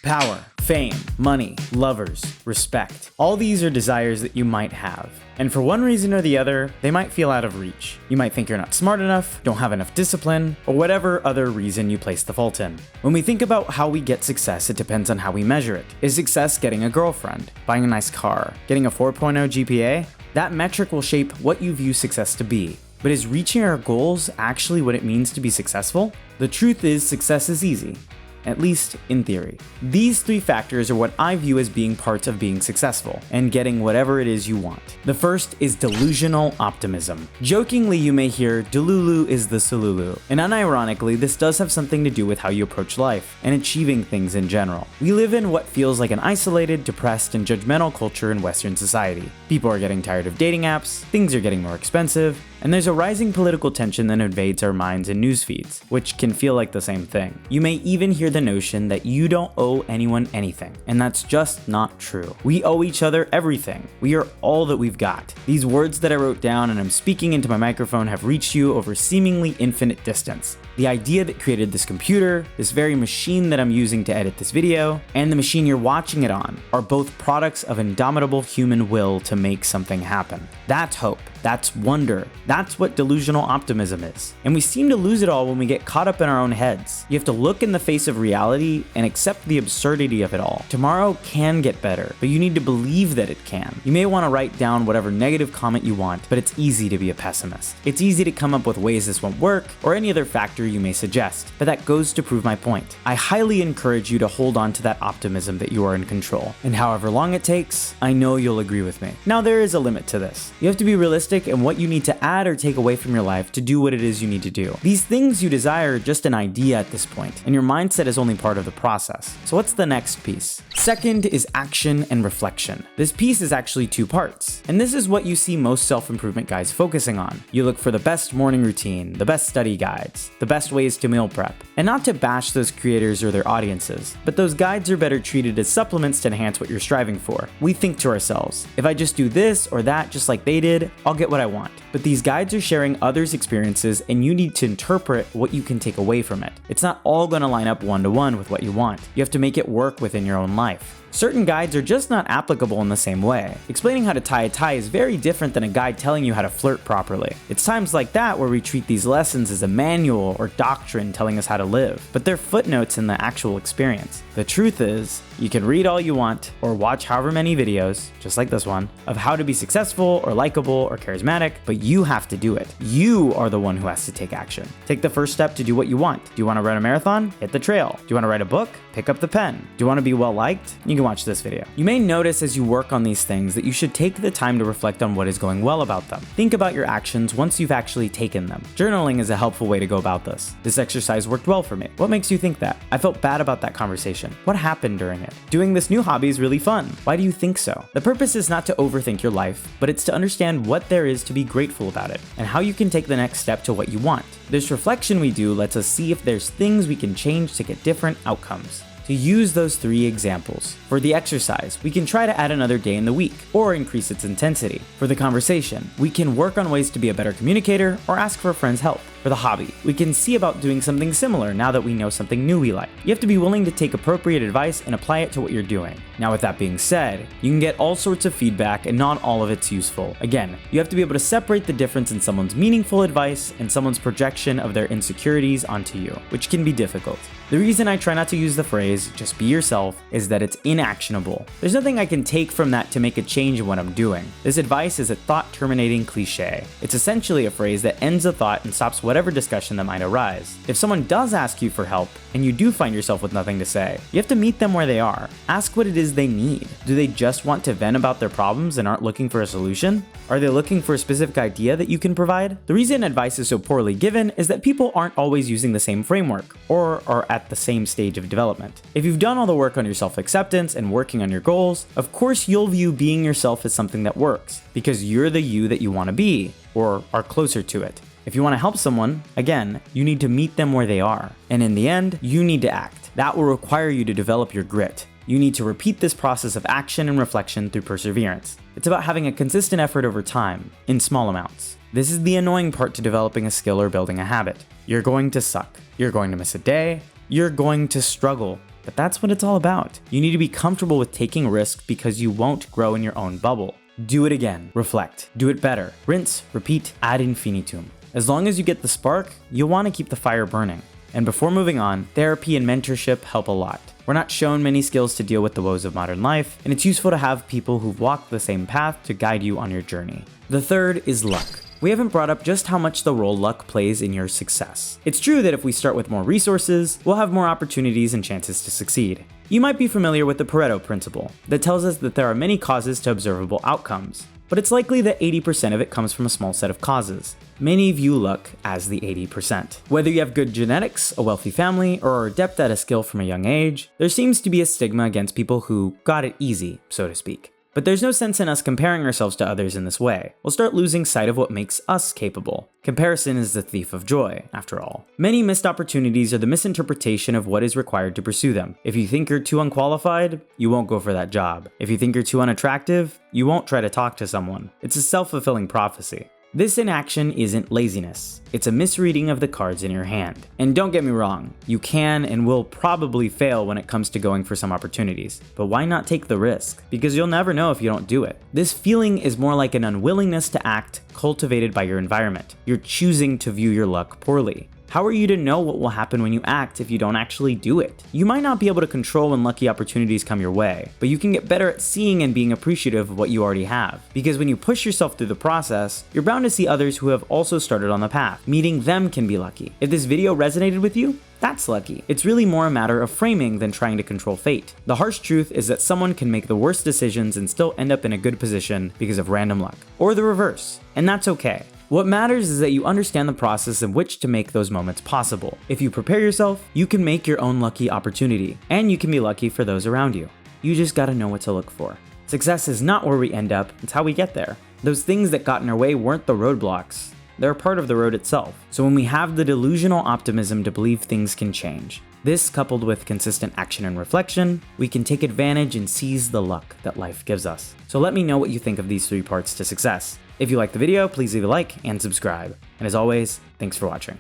Power, fame, money, lovers, respect. All these are desires that you might have. And for one reason or the other, they might feel out of reach. You might think you're not smart enough, don't have enough discipline, or whatever other reason you place the fault in. When we think about how we get success, it depends on how we measure it. Is success getting a girlfriend, buying a nice car, getting a 4.0 GPA? That metric will shape what you view success to be. But is reaching our goals actually what it means to be successful? The truth is, success is easy. At least in theory. These three factors are what I view as being parts of being successful and getting whatever it is you want. The first is delusional optimism. Jokingly, you may hear Delulu is the Salulu, and unironically, this does have something to do with how you approach life and achieving things in general. We live in what feels like an isolated, depressed, and judgmental culture in Western society. People are getting tired of dating apps, things are getting more expensive, and there's a rising political tension that invades our minds and news feeds, which can feel like the same thing. You may even hear the notion that you don't owe anyone anything, and that's just not true. We owe each other everything. We are all that we've got. These words that I wrote down and I'm speaking into my microphone have reached you over seemingly infinite distance. The idea that created this computer, this very machine that I'm using to edit this video, and the machine you're watching it on are both products of indomitable human will to make something happen. That's hope. That's wonder. That's what delusional optimism is. And we seem to lose it all when we get caught up in our own heads. You have to look in the face of reality and accept the absurdity of it all. Tomorrow can get better, but you need to believe that it can. You may want to write down whatever negative comment you want, but it's easy to be a pessimist. It's easy to come up with ways this won't work or any other factor you may suggest, but that goes to prove my point. I highly encourage you to hold on to that optimism that you are in control. And however long it takes, I know you'll agree with me. Now there is a limit to this. You have to be realistic and what you need to add or take away from your life to do what it is you need to do. These things you desire are just an idea at this point, and your mindset is only part of the process. So what's the next piece? Second is action and reflection. This piece is actually two parts, and this is what you see most self-improvement guides focusing on. You look for the best morning routine, the best study guides, the best ways to meal prep. And not to bash those creators or their audiences, but those guides are better treated as supplements to enhance what you're striving for. We think to ourselves, if I just do this or that just like they did, I'll get what I want. But these guides are sharing others' experiences and you need to interpret what you can take away from it. It's not all going to line up one-to-one with what you want. You have to make it work within your own life. Certain guides are just not applicable in the same way. Explaining how to tie a tie is very different than a guide telling you how to flirt properly. It's times like that where we treat these lessons as a manual or doctrine telling us how to live, but they're footnotes in the actual experience. The truth is, you can read all you want or watch however many videos, just like this one, of how to be successful or likable or charismatic, but you have to do it. You are the one who has to take action. Take the first step to do what you want. Do you want to run a marathon? Hit the trail. Do you want to write a book? Pick up the pen. Do you want to be well liked? You can watch this video. You may notice as you work on these things that you should take the time to reflect on what is going well about them. Think about your actions once you've actually taken them. Journaling is a helpful way to go about this. This exercise worked well for me. What makes you think that? I felt bad about that conversation. What happened during it? Doing this new hobby is really fun. Why do you think so? The purpose is not to overthink your life, but it's to understand what there is to be grateful about it and how you can take the next step to what you want. This reflection we do lets us see if there's things we can change to get different outcomes. To use those three examples. For the exercise, we can try to add another day in the week or increase its intensity. For the conversation, we can work on ways to be a better communicator or ask for a friend's help. For the hobby, we can see about doing something similar now that we know something new we like. You have to be willing to take appropriate advice and apply it to what you're doing. Now with that being said, you can get all sorts of feedback and not all of it's useful. Again, you have to be able to separate the difference in someone's meaningful advice and someone's projection of their insecurities onto you, which can be difficult. The reason I try not to use the phrase, just be yourself, is that it's inactionable. There's nothing I can take from that to make a change in what I'm doing. This advice is a thought-terminating cliche. It's essentially a phrase that ends a thought and stops whatever discussion that might arise. If someone does ask you for help, and you do find yourself with nothing to say, you have to meet them where they are. Ask what it is they need. Do they just want to vent about their problems and aren't looking for a solution? Are they looking for a specific idea that you can provide? The reason advice is so poorly given is that people aren't always using the same framework, or are at the same stage of development. If you've done all the work on your self-acceptance and working on your goals, of course you'll view being yourself as something that works, because you're the you that you want to be, or are closer to it. If you want to help someone, again, you need to meet them where they are. And in the end, you need to act. That will require you to develop your grit. You need to repeat this process of action and reflection through perseverance. It's about having a consistent effort over time, in small amounts. This is the annoying part to developing a skill or building a habit. You're going to suck. You're going to miss a day. You're going to struggle. but that's what it's all about. You need to be comfortable with taking risks because you won't grow in your own bubble. Do it again, reflect, do it better, rinse, repeat, ad infinitum. As long as you get the spark, you'll want to keep the fire burning. And before moving on, therapy and mentorship help a lot. We're not shown many skills to deal with the woes of modern life, and it's useful to have people who've walked the same path to guide you on your journey. The third is luck. We haven't brought up just how much the role luck plays in your success. It's true that if we start with more resources, we'll have more opportunities and chances to succeed. You might be familiar with the Pareto principle that tells us that there are many causes to observable outcomes, but it's likely that 80% of it comes from a small set of causes. Many view luck as the 80%. Whether you have good genetics, a wealthy family, or are adept at a skill from a young age, there seems to be a stigma against people who got it easy, so to speak. But there's no sense in us comparing ourselves to others in this way. We'll start losing sight of what makes us capable. Comparison is the thief of joy, after all. Many missed opportunities are the misinterpretation of what is required to pursue them. If you think you're too unqualified, you won't go for that job. If you think you're too unattractive, you won't try to talk to someone. It's a self-fulfilling prophecy. This inaction isn't laziness, it's a misreading of the cards in your hand. And don't get me wrong, you can and will probably fail when it comes to going for some opportunities, but why not take the risk? Because you'll never know if you don't do it. This feeling is more like an unwillingness to act cultivated by your environment. You're choosing to view your luck poorly. How are you to know what will happen when you act if you don't actually do it? You might not be able to control when lucky opportunities come your way, but you can get better at seeing and being appreciative of what you already have. Because when you push yourself through the process, you're bound to see others who have also started on the path. Meeting them can be lucky. If this video resonated with you, that's lucky. It's really more a matter of framing than trying to control fate. The harsh truth is that someone can make the worst decisions and still end up in a good position because of random luck. Or the reverse. And that's okay. What matters is that you understand the process in which to make those moments possible. If you prepare yourself, you can make your own lucky opportunity, and you can be lucky for those around you. You just gotta know what to look for. Success is not where we end up, it's how we get there. Those things that got in our way weren't the roadblocks. They're part of the road itself. So when we have the delusional optimism to believe things can change, this coupled with consistent action and reflection, we can take advantage and seize the luck that life gives us. So let me know what you think of these 3 parts to success. If you liked the video, please leave a like and subscribe. And as always, thanks for watching.